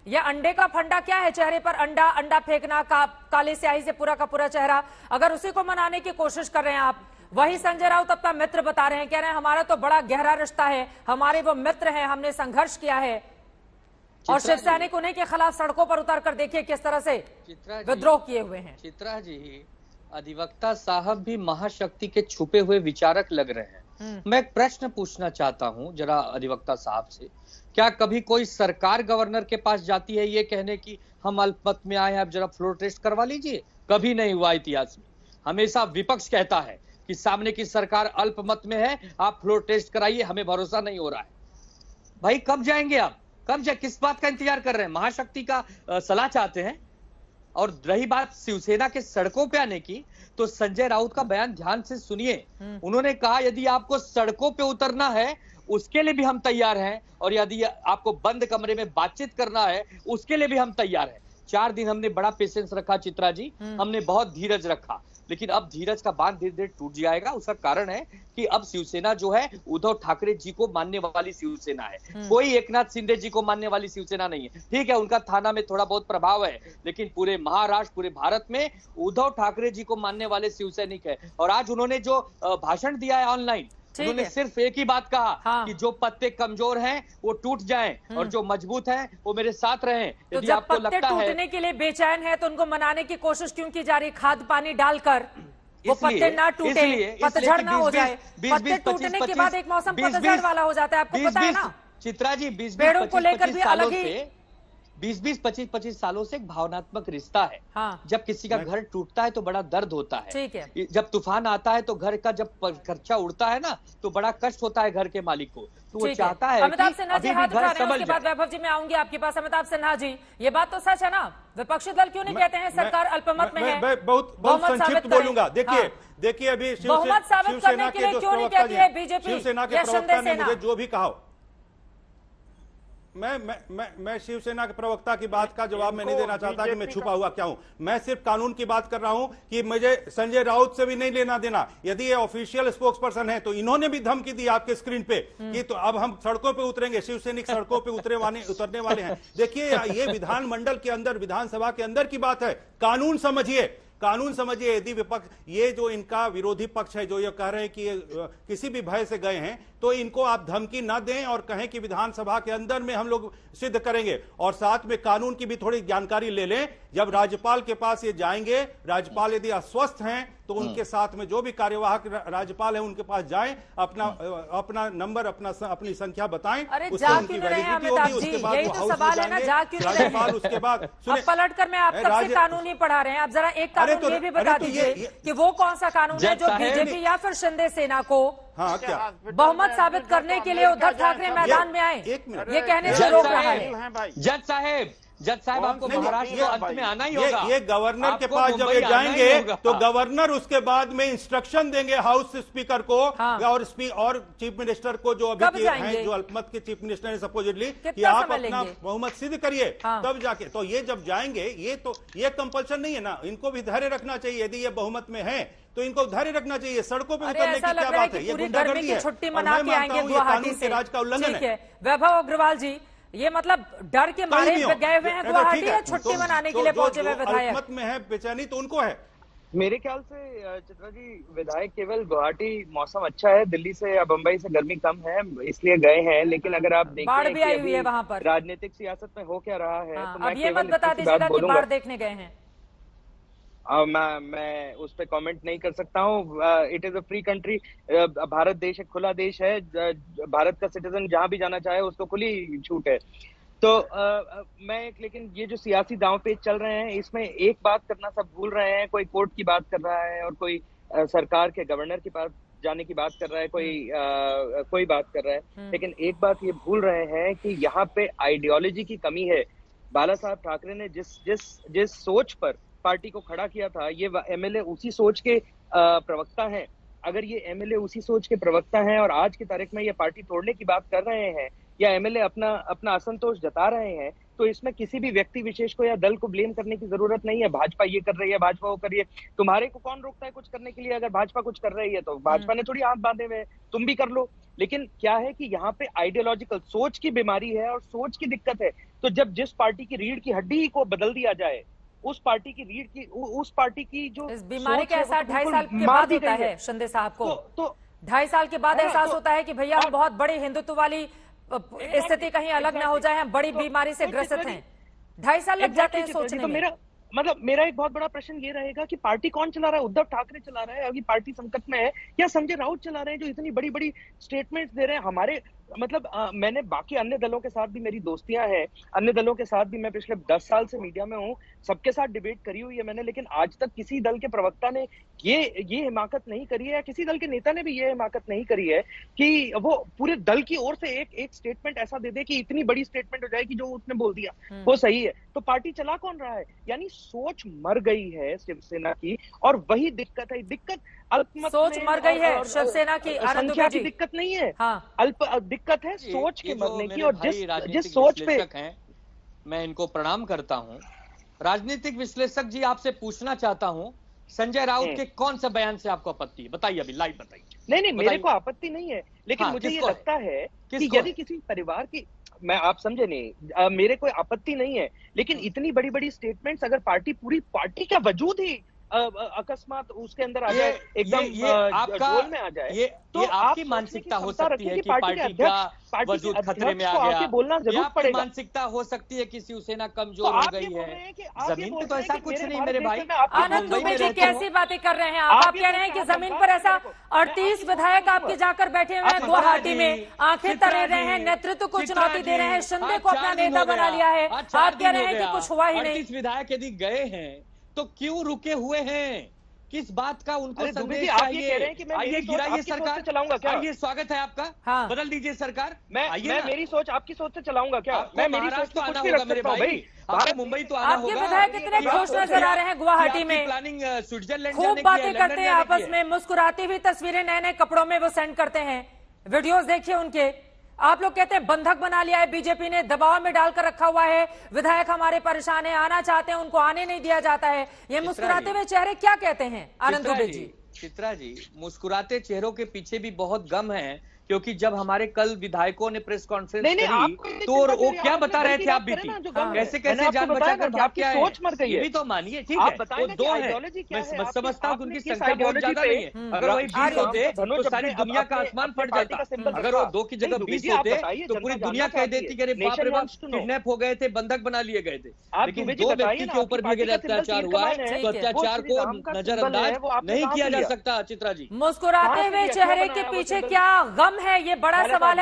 ये अंडे का फंडा क्या है? चेहरे पर अंडा, अंडा फेंकना, काली स्याही से पूरा का पूरा चेहरा, अगर उसी को मनाने की कोशिश कर रहे हैं आप। वही संजय राउत अपना मित्र बता रहे हैं, कह रहे हैं हमारा तो बड़ा गहरा रिश्ता है, हमारे वो मित्र हैं, हमने संघर्ष किया है। और शिव सैनिक उन्हीं के खिलाफ सड़कों पर उतर कर देखिए किस तरह से विद्रोह किए हुए हैं। चित्रा जी, अधिवक्ता साहब भी महाशक्ति के छुपे हुए विचारक लग रहे हैं। मैं एक प्रश्न पूछना चाहता हूं जरा अधिवक्ता साहब से, क्या कभी कोई सरकार गवर्नर के पास जाती है ये कहने की हम अल्पमत में आए हैं, अब जरा फ्लोर टेस्ट करवा लीजिए? कभी नहीं हुआ इतिहास में। हमेशा विपक्ष कहता है कि सामने की सरकार अल्पमत में है, आप फ्लोर टेस्ट कराइए, हमें भरोसा नहीं हो रहा है। भाई कब जाएंगे आप? कब किस बात का इंतजार कर रहे हैं? महाशक्ति का सलाह चाहते हैं? और रही बात शिवसेना के सड़कों पे आने की, तो संजय राउत का बयान ध्यान से सुनिए। उन्होंने कहा यदि आपको सड़कों पे उतरना है उसके लिए भी हम तैयार हैं, और यदि आपको बंद कमरे में बातचीत करना है उसके लिए भी हम तैयार हैं। 4 दिन हमने बड़ा पेशेंस रखा चित्रा जी, हमने बहुत धीरज रखा, लेकिन अब धीरज का बांध धीरे धीरे टूट जाएगा। उसका कारण है कि अब शिवसेना जो है उद्धव ठाकरे जी को मानने वाली शिवसेना है, कोई एकनाथ शिंदे जी को मानने वाली शिवसेना नहीं है। ठीक है, उनका थाना में थोड़ा बहुत प्रभाव है, लेकिन पूरे महाराष्ट्र, पूरे भारत में उद्धव ठाकरे जी को मानने वाले शिवसैनिक है। और आज उन्होंने जो भाषण दिया है ऑनलाइन, उन्होंने सिर्फ एक ही बात कहा कि जो पत्ते कमजोर हैं वो टूट जाएं और जो मजबूत हैं वो मेरे साथ रहें। तो जब आपको पत्ते टूटने के लिए बेचैन है तो उनको मनाने की कोशिश क्यों की जा रही? खाद पानी डालकर वो पत्ते ना टूटे, पतझड़ ना हो जाए। पत्ते टूटने के बाद एक मौसम पतझड़ वाला हो जाता है, आपको पता है ना चित्रा जी। 20 पेड़ों को लेकर भी अलग ही 20-20, 25-25 सालों से एक भावनात्मक रिश्ता है। जब किसी का घर टूटता है तो बड़ा दर्द होता है। ठीक है। जब तूफान आता है तो घर का जब खर्चा उड़ता है ना, तो बड़ा कष्ट होता है घर के मालिक को, तो वो चाहता है अमिताभ सिन्हा जी हाथ उठा रहे हैं। उसके बाद वैभव जी मैं आऊंगी आपके पास। अमिताभ सिन्हा जी, ये बात तो सच है ना, विपक्षी दल क्यों नहीं कहते हैं सरकार अल्पमत में है? बहुत संक्षिप्त बोलूंगा। देखिए अभी बहुमत साबित करने के लिए क्यों नहीं कहती है बीजेपी शिवसेना के प्रवक्ता ने मुझे जो भी कहा, मैं शिवसेना के प्रवक्ता की बात का जवाब मैं नहीं देना चाहता कि मैं छुपा हुआ क्या हूं। मैं सिर्फ कानून की बात कर रहा हूं कि मुझे संजय राउत से भी नहीं लेना देना। यदि ये ऑफिशियल स्पोक्स पर्सन है तो इन्होंने भी धमकी दी आपके स्क्रीन पे कि तो अब हम सड़कों पे उतरेंगे, शिवसैनिक सड़कों पे उतरने वाले हैं। देखिए ये विधानमंडल के अंदर, विधानसभा के अंदर की बात है। कानून समझिए, कानून समझिए। यदि विपक्ष, ये जो इनका विरोधी पक्ष है जो ये कह रहे हैं कि किसी भी भय से गए हैं, तो इनको आप धमकी ना दें और कहें कि विधानसभा के अंदर में हम लोग सिद्ध करेंगे। और साथ में कानून की भी थोड़ी जानकारी ले लें। जब राज्यपाल के पास ये जाएंगे, राज्यपाल यदि अस्वस्थ हैं तो उनके साथ में जो भी कार्यवाहक राज्यपाल है उनके पास जाएं, अपना नंबर, अपनी संख्या बताएं, उससे उनकी वैलिडिटी होगी। उसके बाद वो हाउस में जाएंगे राज्यपाल। उसके बाद पलट कर मैं आप सबसे कानून ही पढ़ा रहे हैं, आप जरा एक कानून ये भी बता दीजिए कि वो कौन सा कानून है जो बीजेपी या फिर शिंदे सेना को बहुमत साबित करने के लिए उद्धव ठाकरे मैदान में आए, ये कहने से रोक रहा है। जज साहब आपको महाराष्ट्र को अंत में आना ही होगा। ये गवर्नर के पास जब ये जाएंगे तो गवर्नर उसके बाद में इंस्ट्रक्शन देंगे हाउस स्पीकर को और चीफ मिनिस्टर को, जो अभी हैं, जो अल्पमत के चीफ मिनिस्टर है सपोजिटली, कि आप अपना बहुमत सिद्ध करिए, तब जाके। तो ये जब जाएंगे, ये कंपल्सन नहीं है ना, इनको भी धैर्य रखना चाहिए। यदि ये बहुमत में है तो इनको धैर्य रखना चाहिए। सड़कों पे उतरने की क्या बात है? ये गुंडागर्दी है, छुट्टी मना के आएंगे गुवाहाटी से, राज का उल्लंघन है। वैभव अग्रवाल जी, ये मतलब डर के मारे गए हुए हैं गुवाहाटी या छुट्टी मनाने के लिए पहुंचे हुए विधायक? अल्पमत में है बेचैनी तो उनको है। मेरे ख्याल से चित्रा जी, विधायक केवल गुवाहाटी, मौसम अच्छा है, दिल्ली से या बंबई से गर्मी कम है इसलिए गए हैं। लेकिन अगर आप देखें बाढ़ भी आई हुई है वहां पर, राजनीतिक सियासत में हो क्या रहा है, तो अब ये मत बता दीजिएगा कि बाढ़ देखने गए हैं। मैं उस पर कमेंट नहीं कर सकता हूँ। It is a free country. Bharat देश एक खुला देश है, भारत का सिटीजन जहां भी जाना चाहे उसको खुली छूट है। तो लेकिन ये जो सियासी दांव पेच चल रहे हैं, इसमें एक बात करना सब भूल रहे हैं। कोई कोर्ट की बात कर रहा है और कोई सरकार के गवर्नर के पास जाने की बात कर रहा है, कोई बात कर रहा है। लेकिन एक बात ये भूल रहे हैं कि यहाँ पे आइडियोलॉजी की कमी है। बाला साहब ठाकरे ने जिस सोच पर पार्टी को खड़ा किया था, ये एमएलए उसी सोच के प्रवक्ता हैं। अगर ये एमएलए उसी सोच के प्रवक्ता हैं और आज की तारीख में ये पार्टी तोड़ने की बात कर रहे हैं या एमएलए अपना असंतोष जता रहे हैं, तो इसमें किसी भी व्यक्ति विशेष को या दल को ब्लेम करने की जरूरत नहीं है। भाजपा ये कर रही है, भाजपा वो कर रही है, तुम्हारे को कौन रोकता है कुछ करने के लिए? अगर भाजपा कुछ कर रही है तो भाजपा ने थोड़ी हाथ बांधे हुए हैं, तुम भी कर लो। लेकिन क्या है कि यहाँ पे आइडियोलॉजिकल सोच की बीमारी है और सोच की दिक्कत है। तो जब जिस पार्टी की रीढ़ की हड्डी को बदल दिया जाए, उस पार्टी की रीढ़ की, उस पार्टी की जो इस बीमारी का सोच है, एहसास वो 2.5 बिल्कुल साल के मार बाद दी होता गई है शिंदे साहब को। तो 2.5 साल के बाद है ना, एहसास तो- होता है कि भैया हम बहुत बड़ी हिंदुत्व वाली स्थिति कहीं अलग ना हो जाए, हम बड़ी बीमारी से ग्रसित हैं। 2.5 साल लग जाते हैं सोचने तो में। मेरा एक बहुत बड़ा प्रश्न ये रहेगा कि पार्टी कौन चला रहा है? उद्धव ठाकरे चला रहा है, अभी पार्टी संकट में है, या संजय राउत चला रहे हैं जो इतनी बड़ी बड़ी स्टेटमेंट्स दे रहे हैं? हमारे मतलब मैंने बाकी अन्य दलों के साथ भी मेरी दोस्तियां हैं, अन्य दलों के साथ भी मैं पिछले 10 साल से मीडिया में हूं, सबके साथ डिबेट करी हुई है मैंने, लेकिन आज तक किसी दल के प्रवक्ता ने ये हिमाकत नहीं करी है, या किसी दल के नेता ने भी ये हिमाकत नहीं करी है कि वो पूरे दल की ओर से एक स्टेटमेंट ऐसा दे दे कि इतनी बड़ी स्टेटमेंट हो जाए कि जो उसने बोल दिया वो सही है। तो पार्टी चला कौन रहा है? यानी सोच मर गई है शिवसेना की, और वही दिक्कत है। दिक्कत अल्पमत सोच में मर गई है और शिवसेना की, आनंद संख्या दुबे की जी। दिक्कत नहीं है, हाँ। अल्प दिक्कत है सोच के ये जो मरने की। मेरे और भाई जिस राजनीतिक सोच पे विश्लेषक हैं, मैं इनको प्रणाम करता हूं। राजनीतिक विश्लेषक जी, आपसे पूछना चाहता हूं, संजय राउत के कौन से बयान से आपको आपत्ति है? बताइए, अभी लाइव बताइए। नहीं, मेरे को आपत्ति नहीं है, लेकिन हाँ, मुझे ये किसको है? लगता है कि किसको यदि है? किसी परिवार की, मैं, आप समझे नहीं, मेरे कोई आपत्ति नहीं है, लेकिन इतनी बड़ी बड़ी स्टेटमेंट्स अगर पूरी पार्टी का वजूद ही अकस्मात उसके अंदर आ जाए, एकदम आपका रोल में आ जाए, तो ये आपकी मानसिकता हो सकती है कि पार्टी का वजूद खतरे में आ गया, बोलना या जरूर आपकी पड़ेगा। मानसिकता हो सकती है कि शिवसेना तो कमजोर हो आप ये गई बोल है। रहे हैं कि आप ये जमीन बोल पे तो रहे हैं ऐसा कि कुछ मेरे नहीं भारत मेरे देश भाई। में आपकी आनंद मुंबई दुबे में जी रहते हो। कैसी बातें कर रहे हैं आप ये कह रहे हैं कि कहना जमीन चाहते पर हैं ऐसा मेरे को। 38 विधायक आपके जाकर बैठे हुए हैं चित्रा गुवाहाटी जी, में, आंखें तरे रहे हैं, नेतृत्व को चित्रा चुनौती दे रहे हैं, जी, शिंदे आज को अपना 4 दिन नेता हो बना गया। लिया है। आज 4 आप कह दिन रहे हो हैं कि गया। कुछ हुआ ही नहीं। 38 विधायक यदि गए हैं तो क्यों रुके हुए हैं? किस बात का उनको अरे दुबे जी, संदेश आप ये चाहिए? कह रहे हैं कि मैं आइए, मेरी सोच गिराइए आपकी सोच सरकार, से चलाऊंगा क्या? आइए, स्वागत है आपका। हाँ। बदल दीजिए सरकार, मैं आइए ना। मेरी सोच आपकी सोच से चलाऊंगा क्या? आपको मैं मेरी महाराष्ट्र सोच तो में आना कुछ भी होगा रख मेरे सकता हूँ भाई, भाई। आपको मुंबई तो आना आपके होगा। विधायक इतने कि खुश आपको नजर आ रहे हैं गुवाहाटी आपकी में, प्लानिंग स्विट्जरलैंड खूब जाने की बातें है, करते लंदन हैं जाने की आपस है। में, मुस्कुराती हुई तस्वीरें नए नए कपड़ों में वो सेंड करते हैं, वीडियोस देखिए उनके। आप लोग कहते हैं बंधक बना लिया है बीजेपी ने, दबाव में डालकर रखा हुआ है, विधायक हमारे परेशान है, आना चाहते हैं, उनको आने नहीं दिया जाता है। ये मुस्कुराते हुए चेहरे क्या कहते हैं आनंद दुबे जी? चित्रा जी, मुस्कुराते चेहरों के पीछे भी बहुत गम है, क्योंकि जब हमारे कल विधायकों ने प्रेस कॉन्फ्रेंस नहीं, करी आपको ये तो चिंता वो क्यों है? क्या आप बता अपने रहे घर थे की आप बात करें बीती? ना, जो गम है। कैसे मैंने कैसे आपको जान बताया बचाकर ना कि भाग आपकी के आए? सोच मर गई ये है। भी तो मानिए, ठीक आप है, बताएं वो ना दो कि है, आइडियोलॉजी क्या मैं है आपकी? समझता हूँ कि आपने उनकी किस संख्या बहुत आइडियोलॉजी ज्यादा पे- नहीं है। अगर वही 20 होते तो सारी दुनिया का आसमान फट जाता। अगर वो 2 की जगह 20 होते तो पूरी दुनिया कह देती कि अरे बाप रे बाप, किडनैप हो गए थे, बंधक बना लिए गए थे। लेकिन 2 व्यक्ति के ऊपर भी अगर अत्याचार हुआ है तो अत्याचार को नजरअंदाज नहीं किया जा सकता। चित्रा जी, मुस्कुराते हुए चेहरे के पीछे क्या गम है, ये बड़ा सवाल है।